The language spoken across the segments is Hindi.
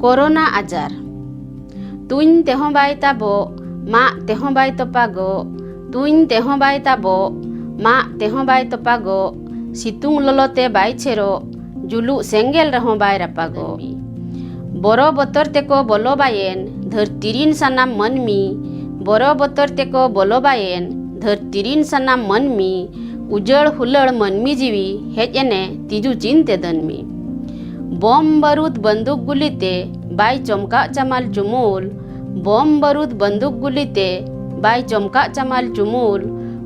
कोरोना आजार तुइन तेहों बाय ताबो मा तेहों बाय तोपागो तुइन तेहों बाय ताबो मा तेहों बाय तोपागो सितुंग ललोते बाय छेरो जुलु सेंगेल रहों बाय रपागो बोरो बोतर तेको बोलो बायेन धरतीरिन सानाम मनमी बोरो बोतर तेको बोलो बायेन धरतीरिन सानाम मनमी उजड़ हुलड़ मनमी जीवी हेजने तीजू चिंते दनमी बम बारूद बंदूक गुलीते बाय चमका चमाल चुमूल बम बारूद बंदूक गुलीते बाय चमका चमाल चुमूल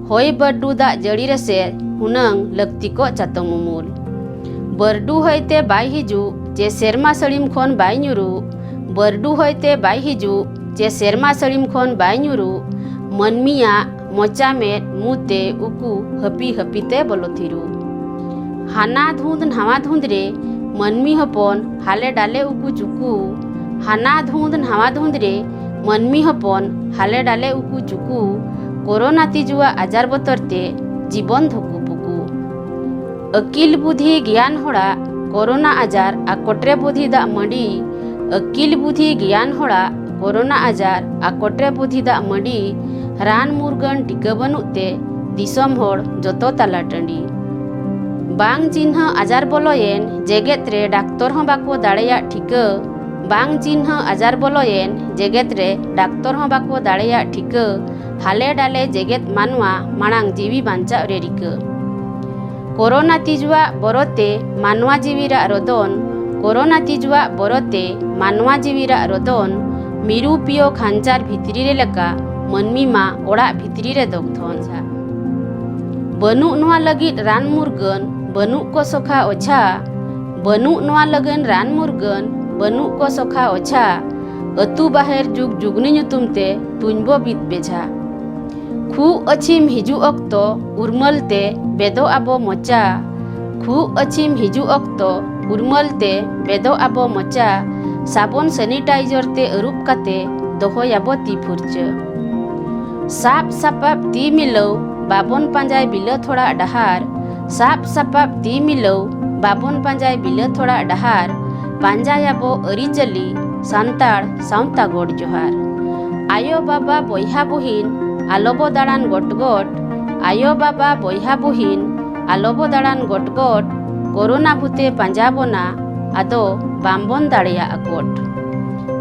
होय बड्डू दा जड़ी रसे हुनंग लक्ति को चातमुमूल बरडू होयते बाय हिजू जे सेरमा सड़ीम खोन बाय ᱧᱩᱨᱩ बरडू होयते बाय हिजू जे सेरमा सड़ीम खोन बाय ᱧᱩᱨᱩ मनमिया मोचा में मुते उकू हपी हपीते बोलोथिरु हाना धुंद नहावा धुंद रे मनमी हपन हाले डाले उकू चुकू हाना धुंद नहावा धुंद रे मनमी हपन हाले डाले उकू चुकू कोरोना तीजुआ आजार बतरते जीवन धुकू पुकू अकिल बुद्धि ज्ञान होड़ा कोरोना आजार आकोट्रे बुद्धि दा मडी अकिल बुद्धि ज्ञान होड़ा कोरोना आजार आकोट्रे बुद्धि दा मडी रान मुरगन टिका बनुते दिसम होड़ जतो ताला टंडी बांग चिन्ह आजार बोलोयेन जेगेत रे डाक्तर हों बाको दाड़ेया ठिका बांग चिन्ह आजार बोलोयेन जेगेत रे डाक्तर हों बाको दाड़ेया ठिका हाले डाले जेगेत मानवा मांग जीवी बांचा रे रिका कोरोना तीजुआ बरोते मानवा जीवीरा रोदन कोरोना तीजुआ बरोते मानवा जीवीरा रोदन मिरु पियो खांचार भितरी रे लका मनमी मा ओड़ा भितरी रे दगथन छा बनु नोआ लगित रान मुरगन बनु को सोखा ओछा बनु नोआ लगन रान मुरगन बनु को सोखा ओछा अतु बाहेर जुग जुगनी ᱧᱩᱛᱩᱢते तुंबो बीत बेझा खु अछिम हिजु अक्तो उर्मलते बेदो आबो मोचा खु अछिम हिजु अक्तो उर्मलते बेदो आबो मोचा साबन सैनिटाइजर ते अरूप काते दोहोयाबो ती फुरचा साप सापाप ती मिलौ बाबन पांजाय बिला थोड़ा डहार साप सापाप ती मिलौ बाबन पांजाय बिला थोड़ा डहार पांजायाबो अरिचली सान्ताड़ सावता गोड़ जोहार आयो बाबा बोयहा बुहिन आलोबो दाड़ान गोट गोट आयो बाबा बोयहा बुहिन आलोबो दाड़ान गोट गोट कोरोना भूते पांजाबोना आदो बाम्बन दाड़ेया अकोट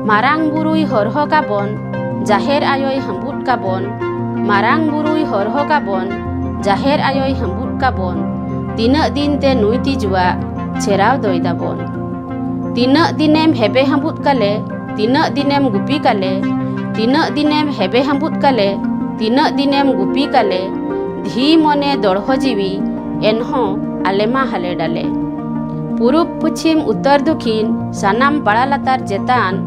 मारांग बुरुई हरहो काबन जाहेर आयोय हम्बुट काबन मारांग बुरुई हरहो काबन जाहेर आयोय हम्बुट काबन तीना दिन ते नुई तीजुआ छेराव दोयदाबन तीना दिनेम हेबे हम्बुट काले तीना दिनेम गुपी काले तीना दिनेम हेबे हम्बुट काले तीना दिनेम गुपी काले धी मने दड़हो जीवी एनहो आलेमा हाले डाले पूरब पश्चिम उत्तर दक्षिण सानाम पाड़ा लातार चेतान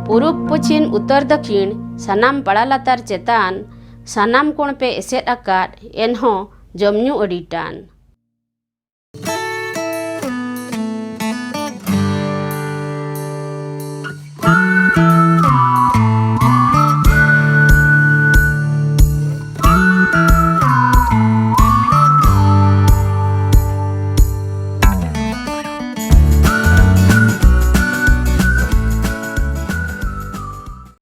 पूरब पश्चिम उत्तर दक्षिण सानाम पाड़ा लातार चेतान सानाम कोण पे एसेट आकाद एनहो जमन्यू अडी टान।